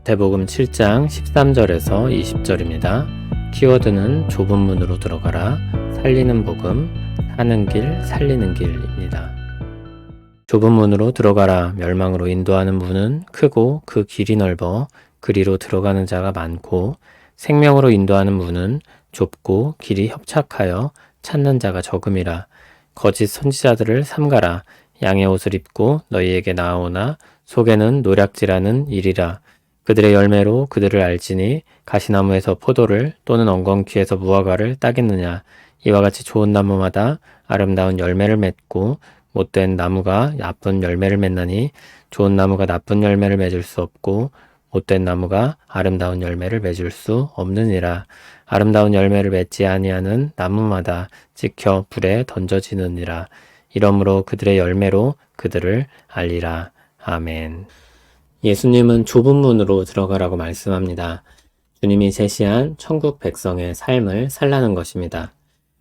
마태복음 7장 13절에서 20절입니다. 키워드는 좁은 문으로 들어가라, 살리는 복음, 사는 길, 살리는 길입니다. 좁은 문으로 들어가라. 멸망으로 인도하는 문은 크고 그 길이 넓어 그리로 들어가는 자가 많고, 생명으로 인도하는 문은 좁고 길이 협착하여 찾는 자가 적음이라. 거짓 선지자들을 삼가라. 양의 옷을 입고 너희에게 나아오나 속에는 노략질하는 일이라. 그들의 열매로 그들을 알지니 가시나무에서 포도를 또는 엉겅퀴에서 무화과를 따겠느냐. 이와 같이 좋은 나무마다 아름다운 열매를 맺고 못된 나무가 나쁜 열매를 맺나니, 좋은 나무가 나쁜 열매를 맺을 수 없고 못된 나무가 아름다운 열매를 맺을 수 없느니라. 아름다운 열매를 맺지 아니하는 나무마다 찍혀 불에 던져지느니라. 이러므로 그들의 열매로 그들을 알리라. 아멘. 예수님은 좁은 문으로 들어가라고 말씀합니다. 주님이 제시한 천국 백성의 삶을 살라는 것입니다.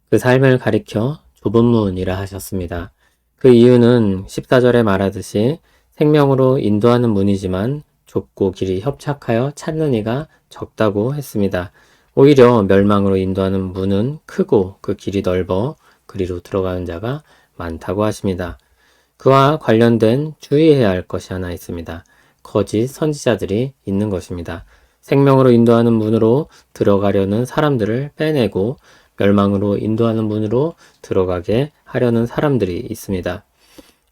그 삶을 가리켜 좁은 문이라 하셨습니다. 그 이유는 14절에 말하듯이 생명으로 인도하는 문이지만 좁고 길이 협착하여 찾는 이가 적다고 했습니다. 오히려 멸망으로 인도하는 문은 크고 그 길이 넓어 그리로 들어가는 자가 많다고 하십니다. 그와 관련된 주의해야 할 것이 하나 있습니다. 거짓 선지자들이 있는 것입니다. 생명으로 인도하는 문으로 들어가려는 사람들을 빼내고 멸망으로 인도하는 문으로 들어가게 하려는 사람들이 있습니다.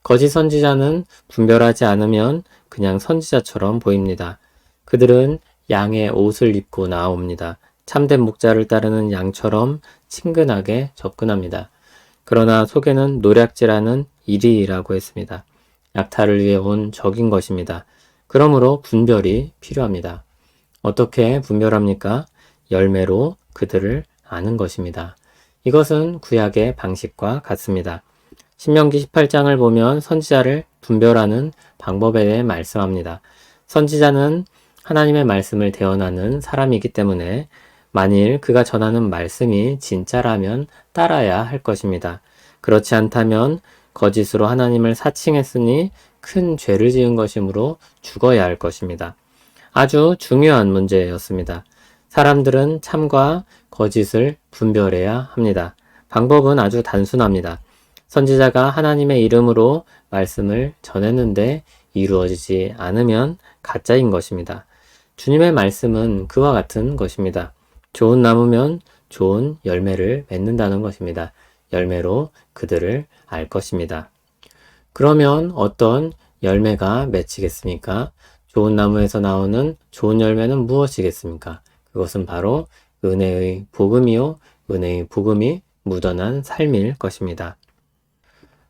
거짓 선지자는 분별하지 않으면 그냥 선지자처럼 보입니다. 그들은 양의 옷을 입고 나옵니다. 참된 목자를 따르는 양처럼 친근하게 접근합니다. 그러나 속에는 노략질하는 일이라고 했습니다. 약탈을 위해 온 적인 것입니다. 그러므로 분별이 필요합니다. 어떻게 분별합니까? 열매로 그들을 아는 것입니다. 이것은 구약의 방식과 같습니다. 신명기 18장을 보면 선지자를 분별하는 방법에 대해 말씀합니다. 선지자는 하나님의 말씀을 대언하는 사람이기 때문에 만일 그가 전하는 말씀이 진짜라면 따라야 할 것입니다. 그렇지 않다면 거짓으로 하나님을 사칭했으니 큰 죄를 지은 것이므로 죽어야 할 것입니다. 아주 중요한 문제였습니다. 사람들은 참과 거짓을 분별해야 합니다. 방법은 아주 단순합니다. 선지자가 하나님의 이름으로 말씀을 전했는데 이루어지지 않으면 가짜인 것입니다. 주님의 말씀은 그와 같은 것입니다. 좋은 나무면 좋은 열매를 맺는다는 것입니다. 열매로 그들을 알 것입니다. 그러면 어떤 열매가 맺히겠습니까? 좋은 나무에서 나오는 좋은 열매는 무엇이겠습니까? 그것은 바로 은혜의 복음이요, 은혜의 복음이 묻어난 삶일 것입니다.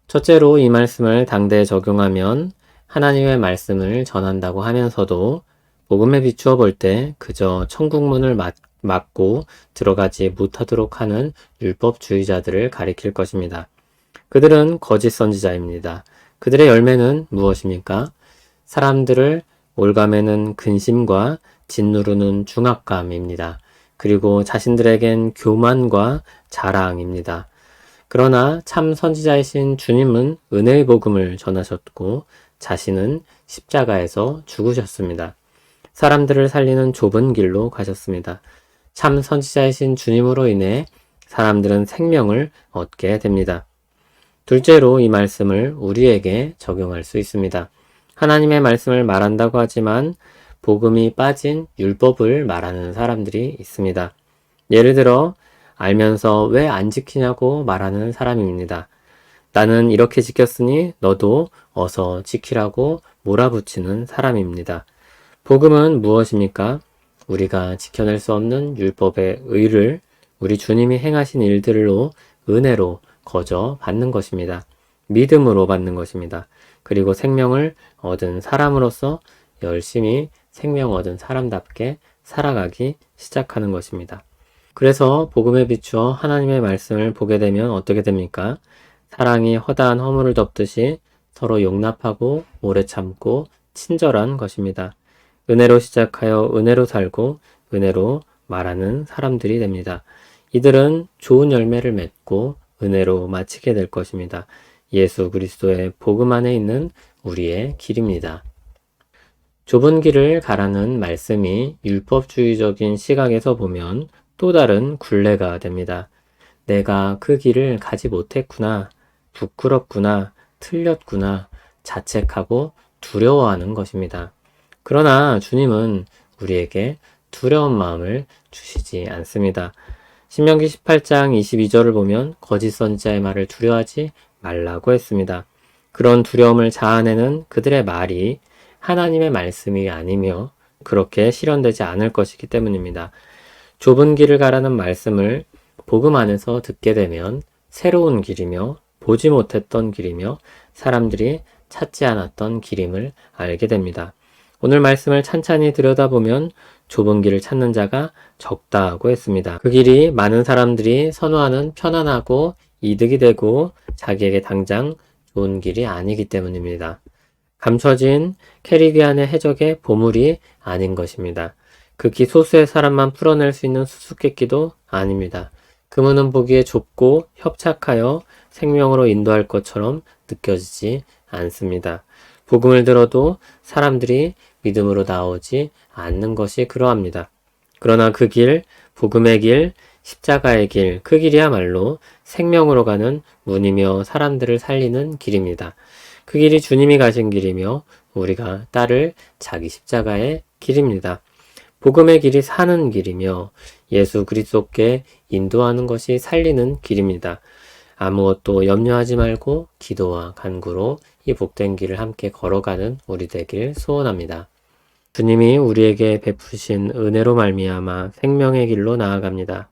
첫째로 이 말씀을 당대에 적용하면 하나님의 말씀을 전한다고 하면서도 복음에 비추어 볼 때 그저 천국문을 막고 들어가지 못하도록 하는 율법주의자들을 가리킬 것입니다. 그들은 거짓 선지자입니다. 그들의 열매는 무엇입니까? 사람들을 올가매는 근심과 짓누르는 중압감입니다. 그리고 자신들에겐 교만과 자랑입니다. 그러나 참 선지자이신 주님은 은혜의 복음을 전하셨고 자신은 십자가에서 죽으셨습니다. 사람들을 살리는 좁은 길로 가셨습니다. 참 선지자이신 주님으로 인해 사람들은 생명을 얻게 됩니다. 둘째로 이 말씀을 우리에게 적용할 수 있습니다. 하나님의 말씀을 말한다고 하지만 복음이 빠진 율법을 말하는 사람들이 있습니다. 예를 들어 알면서 왜 안 지키냐고 말하는 사람입니다. 나는 이렇게 지켰으니 너도 어서 지키라고 몰아붙이는 사람입니다. 복음은 무엇입니까? 우리가 지켜낼 수 없는 율법의 의를 우리 주님이 행하신 일들로 은혜로 거저 받는 것입니다. 믿음으로 받는 것입니다. 그리고 생명을 얻은 사람으로서 열심히 생명 얻은 사람답게 살아가기 시작하는 것입니다. 그래서 복음에 비추어 하나님의 말씀을 보게 되면 어떻게 됩니까? 사랑이 허다한 허물을 덮듯이 서로 용납하고 오래 참고 친절한 것입니다. 은혜로 시작하여 은혜로 살고 은혜로 말하는 사람들이 됩니다. 이들은 좋은 열매를 맺고 은혜로 마치게 될 것입니다. 예수 그리스도의 복음 안에 있는 우리의 길입니다. 좁은 길을 가라는 말씀이 율법주의적인 시각에서 보면 또 다른 굴레가 됩니다. 내가 그 길을 가지 못했구나, 부끄럽구나, 틀렸구나, 자책하고 두려워하는 것입니다. 그러나 주님은 우리에게 두려운 마음을 주시지 않습니다. 신명기 18장 22절을 보면 거짓 선지자의 말을 두려워하지 말라고 했습니다. 그런 두려움을 자아내는 그들의 말이 하나님의 말씀이 아니며 그렇게 실현되지 않을 것이기 때문입니다. 좁은 길을 가라는 말씀을 복음 안에서 듣게 되면 새로운 길이며 보지 못했던 길이며 사람들이 찾지 않았던 길임을 알게 됩니다. 오늘 말씀을 찬찬히 들여다보면 좁은 길을 찾는 자가 적다고 했습니다. 그 길이 많은 사람들이 선호하는 편안하고 이득이 되고 자기에게 당장 좋은 길이 아니기 때문입니다. 감춰진 캐리비안의 해적의 보물이 아닌 것입니다. 극히 소수의 사람만 풀어낼 수 있는 수수께끼도 아닙니다. 그 문은 보기에 좁고 협착하여 생명으로 인도할 것처럼 느껴지지 않습니다. 복음을 들어도 사람들이 믿음으로 나오지 않는 것이 그러합니다. 그러나 그 길, 복음의 길, 십자가의 길, 그 길이야말로 생명으로 가는 문이며 사람들을 살리는 길입니다. 그 길이 주님이 가신 길이며 우리가 따를 자기 십자가의 길입니다. 복음의 길이 사는 길이며 예수 그리스도께 인도하는 것이 살리는 길입니다. 아무것도 염려하지 말고 기도와 간구로 이 복된 길을 함께 걸어가는 우리 되길 소원합니다. 주님이 우리에게 베푸신 은혜로 말미암아 생명의 길로 나아갑니다.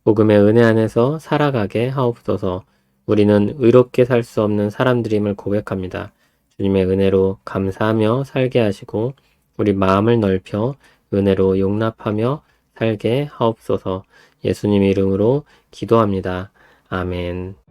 복음의 은혜 안에서 살아가게 하옵소서. 우리는 의롭게 살 수 없는 사람들임을 고백합니다. 주님의 은혜로 감사하며 살게 하시고 우리 마음을 넓혀 은혜로 용납하며 살게 하옵소서. 예수님 이름으로 기도합니다. 아멘.